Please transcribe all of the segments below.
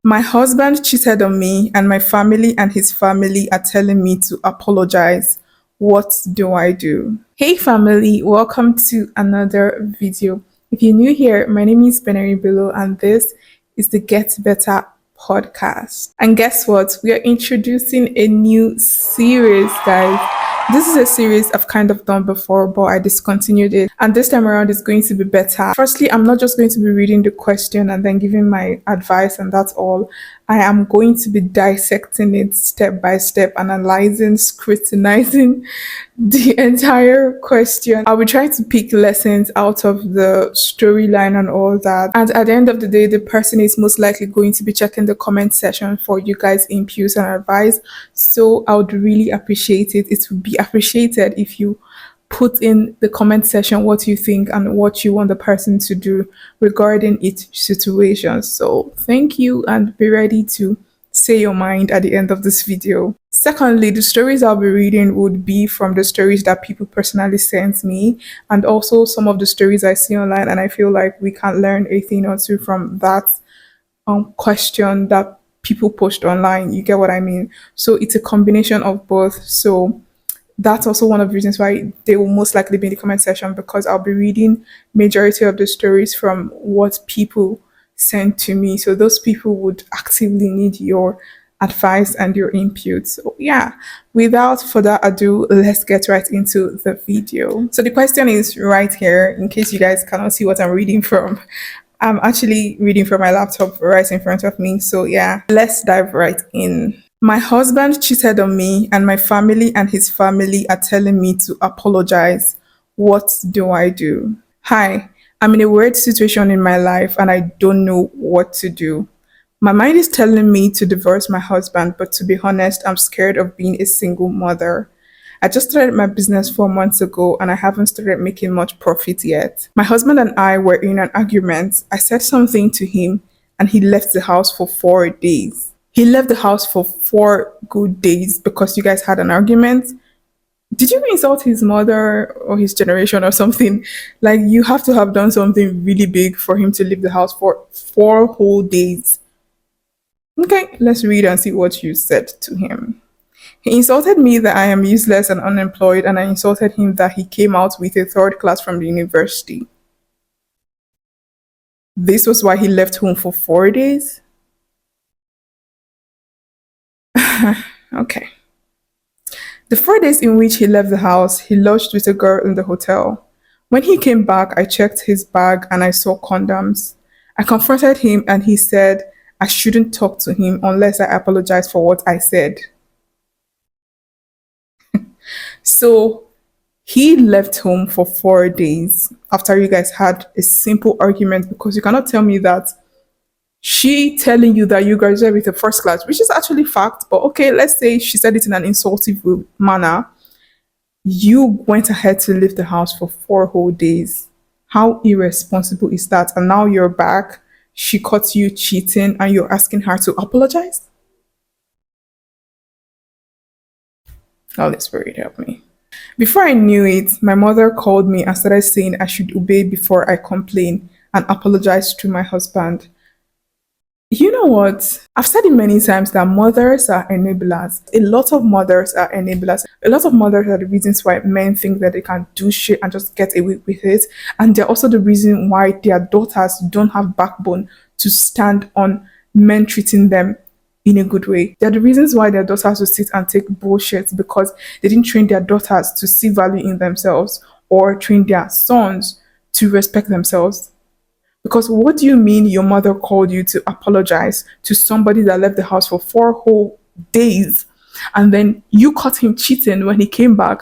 My husband cheated on me, and my family and his family are telling me to apologize. What do I do? Hey, family, welcome to another video. If you're new here, my name is Benary Bilo, and this is the Get Better podcast. And guess what? We are introducing a new series, guys. This is a series I've kind of done before, but I discontinued it. And this time around, it's going to be better. Firstly, I'm not just going to be reading the question and then giving my advice, and that's all. I am going to be dissecting it step by step, analyzing, scrutinizing the entire question. I'll be trying to pick lessons out of the storyline and all that. And at the end of the day, the person is most likely going to be checking the comment section for you guys' inputs and advice. So I would really appreciate it. It would be appreciated if you put in the comment section what you think and what you want the person to do regarding each situation. So thank you, and be ready to say your mind at the end of this video. Secondly, the stories I'll be reading would be from the stories that people personally sent me, and also some of the stories I see online, and I feel like we can learn a thing or two from that question that people post online. You get what I mean? So it's a combination of both. So that's also one of the reasons why they will most likely be in the comment section, because I'll be reading majority of the stories from what people send to me. So those people would actively need your advice and your input. So yeah, without further ado, let's get right into the video. So the question is right here, in case you guys cannot see what I'm reading from. I'm actually reading from my laptop right in front of me. So yeah, let's dive right in. My husband cheated on me, and my family and his family are telling me to apologize. What do I do? Hi, I'm in a weird situation in my life and I don't know what to do. My mind is telling me to divorce my husband, but to be honest, I'm scared of being a single mother. I just started my business 4 months ago and I haven't started making much profit yet. My husband and I were in an argument. I said something to him and he left the house for 4 days. He left the house for 4 good days because you guys had an argument. Did you insult his mother or his generation or something? Like, you have to have done something really big for him to leave the house for 4 whole days. Okay, let's read and see what you said to him. He insulted me that I am useless and unemployed, and I insulted him that he came out with a third class from the university. This was why he left home for 4 days? Okay. The 4 days in which he left the house, he lodged with a girl in the hotel. When he came back, I checked his bag and I saw condoms. I confronted him and he said I shouldn't talk to him unless I apologize for what I said. So he left home for 4 days after you guys had a simple argument, because you cannot tell me that she telling you that you graduated with a first class, which is actually fact, but okay, let's say she said it in an insultive manner. You went ahead to leave the house for 4 whole days. How irresponsible is that? And now you're back. She caught you cheating and you're asking her to apologize? Holy Spirit, help me. Before I knew it, my mother called me and started saying I should obey before I complain and apologize to my husband. You know what? I've said it many times that mothers are enablers. A lot of mothers are enablers. A lot of mothers are the reasons why men think that they can do shit and just get away with it. And they're also the reason why their daughters don't have backbone to stand on men treating them in a good way. They're the reasons why their daughters will sit and take bullshit, because they didn't train their daughters to see value in themselves or train their sons to respect themselves. Because what do you mean your mother called you to apologize to somebody that left the house for 4 whole days, and then you caught him cheating when he came back,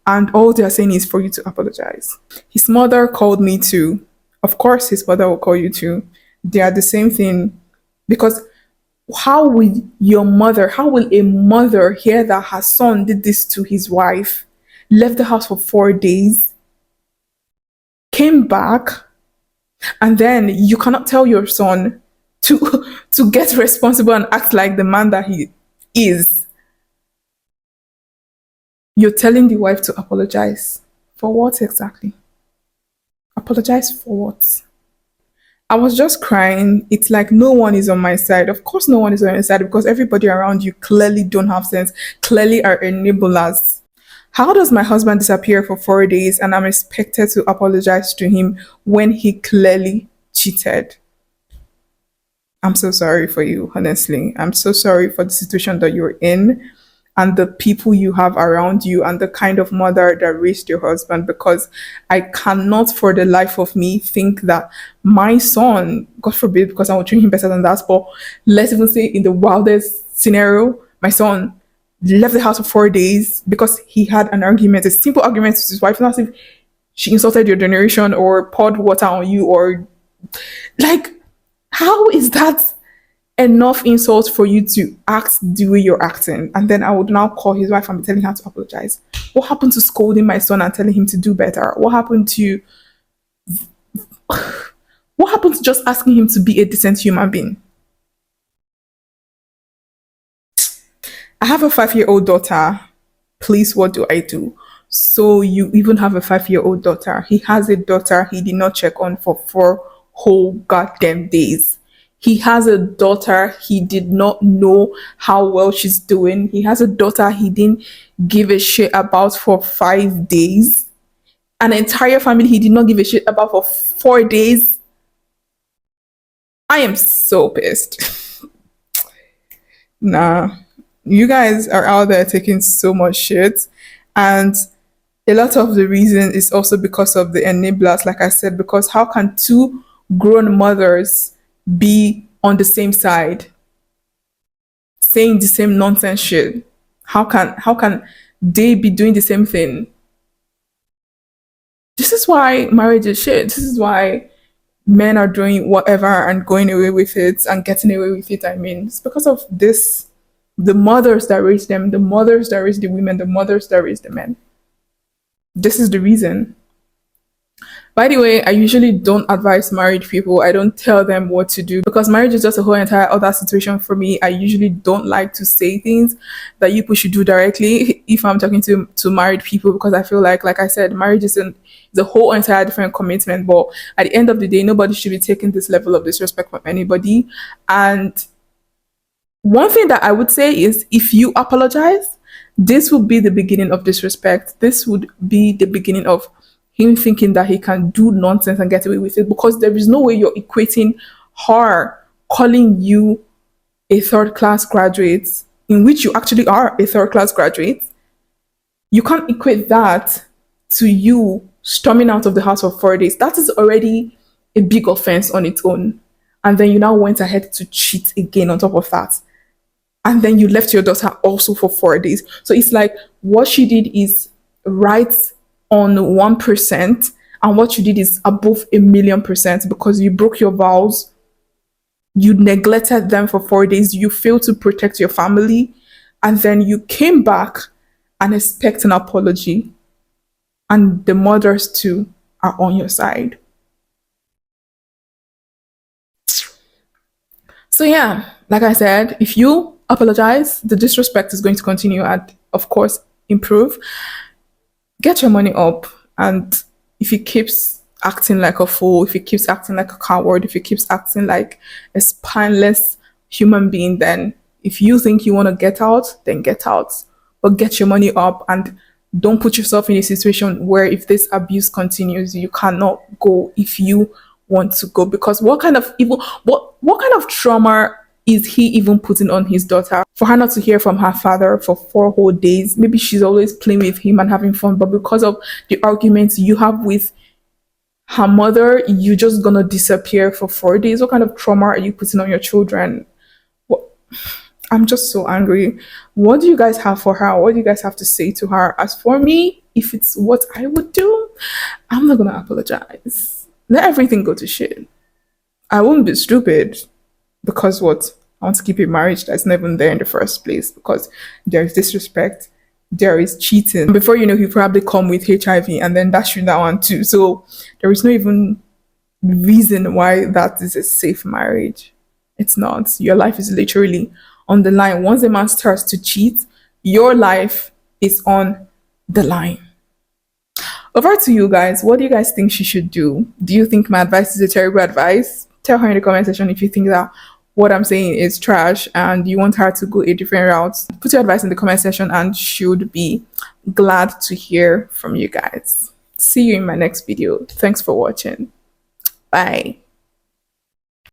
and all they're saying is for you to apologize? His mother called me too. Of course, his mother will call you too. They are the same thing. Because how will a mother hear that her son did this to his wife, left the house for 4 days, came back, and then you cannot tell your son to to get responsible and act like the man that he is? You're telling the wife to apologize for what exactly? Apologize for what? I was just crying. It's like no one is on my side. Of course, no one is on your side because everybody around you clearly don't have sense, clearly are enablers. How does my husband disappear for 4 days and I'm expected to apologize to him when he clearly cheated? I'm so sorry for you, honestly. I'm so sorry for the situation that you're in and the people you have around you and the kind of mother that raised your husband because I cannot for the life of me think that my son, God forbid, because I will treat him better than that, but let's even say in the wildest scenario, my son left the house for 4 days because he had an argument, a simple argument with his wife, not as if she insulted your generation or poured water on you or like how is that enough insult for you to act the way you're acting? And then I would now call his wife and be telling her to apologize. What happened to scolding my son and telling him to do better? What happened to just asking him to be a decent human being? I have a 5-year-old daughter. Please, what do I do? So you even have a 5-year-old daughter. He has a daughter he did not check on for 4 whole goddamn days. He has a daughter he did not know how well she's doing. He has a daughter he didn't give a shit about for 5 days. An entire family he did not give a shit about for 4 days. I am so pissed. Nah, you guys are out there taking so much shit. And a lot of the reason is also because of the enablers, like I said, because how can two grown mothers be on the same side saying the same nonsense shit? How can they be doing the same thing? This is why marriage is shit. This is why men are doing whatever and going away with it and getting away with it. I mean, it's because of this. The mothers that raised them, the mothers that raised the women, the mothers that raised the men. This is the reason. By the way, I usually don't advise married people. I don't tell them what to do because marriage is just a whole entire other situation for me. I usually don't like to say things that you people should do directly if I'm talking to married people because I feel like I said, marriage is a whole entire different commitment. But at the end of the day, nobody should be taking this level of disrespect from anybody. And one thing that I would say is if you apologize, this would be the beginning of disrespect. This would be the beginning of him thinking that he can do nonsense and get away with it because there is no way you're equating her calling you a third class graduate, in which you actually are a third class graduate. You can't equate that to you storming out of the house for 4 days. That is already a big offense on its own. And then you now went ahead to cheat again on top of that. And then you left your daughter also for 4 days. So it's like what she did is right on 1%, and what you did is above 1,000,000% because you broke your vows, you neglected them for 4 days, you failed to protect your family, and then you came back and expect an apology. And the mothers too are on your side. So yeah, like I said, if you apologize, the disrespect is going to continue and of course improve. Get your money up. And if he keeps acting like a fool, if he keeps acting like a coward, if he keeps acting like a spineless human being, then if you think you want to get out, then get out. But get your money up and don't put yourself in a situation where if this abuse continues, you cannot go if you want to go. Because what kind of evil, what kind of trauma is he even putting on his daughter for her not to hear from her father for 4 whole days? Maybe she's always playing with him and having fun, but because of the arguments you have with her mother, you're just gonna disappear for 4 days. What kind of trauma are you putting on your children? What? I'm just so angry. What do you guys have for her? What do you guys have to say to her? As for me, if it's what I would do, I'm not gonna apologize. Let everything go to shit. I won't be stupid because what? I want to keep a marriage that's not even there in the first place because there is disrespect, there is cheating. Before you know, he probably come with HIV and then that's that one too. So there is no even reason why that is a safe marriage. It's not. Your life is literally on the line. Once a man starts to cheat, your life is on the line. Over to you guys. What do you guys think she should do? Do you think my advice is a terrible advice? tell her in the comment section if you think that what I'm saying is trash and you want her to go a different route. Put your advice in the comment section and she would be glad to hear from you guys. See you in my next video. Thanks for watching. Bye.